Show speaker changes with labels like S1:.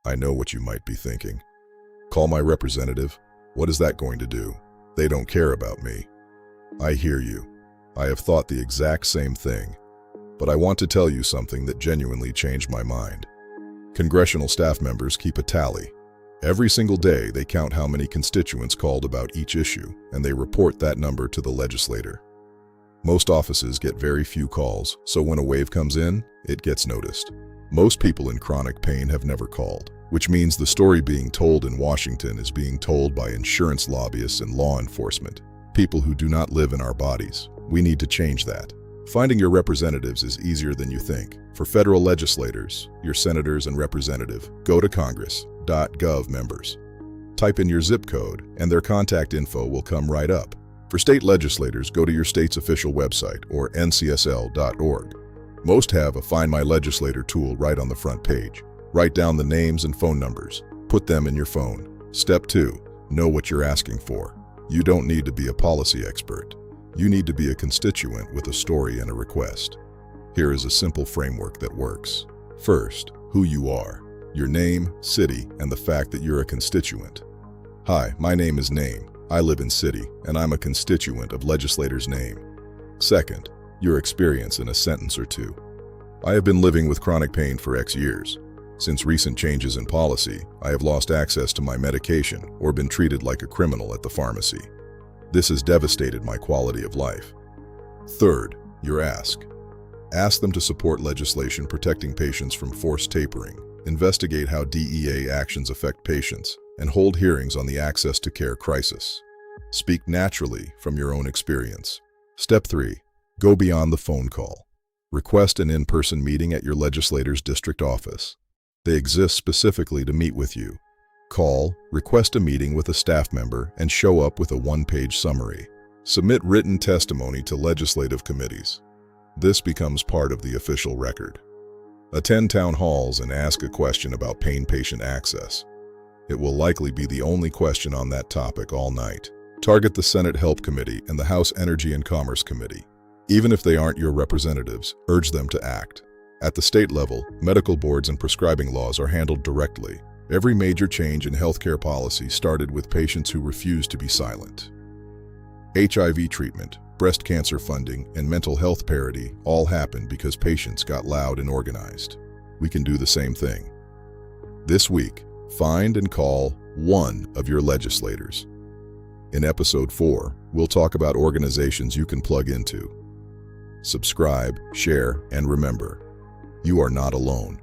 S1: I know what you might be thinking. Call my representative? What is that going to do? They don't care about me. I hear you. I have thought the exact same thing. But I want to tell you something that genuinely changed my mind. Congressional staff members keep a tally. Every single day, they count how many constituents called about each issue, and they report that number to the legislator. Most offices get very few calls, so when a wave comes in, it gets noticed. Most people in chronic pain have never called, which means the story being told in Washington is being told by insurance lobbyists and law enforcement, people who do not live in our bodies. We need to change that. Finding your representatives is easier than you think. For federal legislators, your senators and representative, go to congress.gov members. Type in your zip code, and their contact info will come right up. For state legislators, go to your state's official website or ncsl.org. Most have a Find My Legislator tool right on the front page. Write down the names and phone numbers. Put them in your phone. Step 2. Know what you're asking for. You don't need to be a policy expert. You need to be a constituent with a story and a request. Here is a simple framework that works. First, who you are. Your name, city, and the fact that you're a constituent. Hi, my name is Name. I live in city, and I'm a constituent of legislator's name. Second, your experience in a sentence or two. I have been living with chronic pain for X years. Since recent changes in policy, I have lost access to my medication or been treated like a criminal at the pharmacy. This has devastated my quality of life. Third, your ask. Ask them to support legislation protecting patients from forced tapering, investigate how DEA actions affect patients, and hold hearings on the access to care crisis. Speak naturally from your own experience. Step 3. Go beyond the phone call. Request an in-person meeting at your legislator's district office. They exist specifically to meet with you. Call, request a meeting with a staff member, and show up with a one-page summary. Submit written testimony to legislative committees. This becomes part of the official record. Attend town halls and ask a question about pain patient access. It will likely be the only question on that topic all night. Target the Senate Help Committee and the House Energy and Commerce Committee. Even if they aren't your representatives, urge them to act. At the state level, medical boards and prescribing laws are handled directly. Every major change in healthcare policy started with patients who refused to be silent. HIV treatment, breast cancer funding, and mental health parity all happened because patients got loud and organized. We can do the same thing. This week, find and call one of your legislators. In episode 4, we'll talk about organizations you can plug into. Subscribe, share, and remember, you are not alone.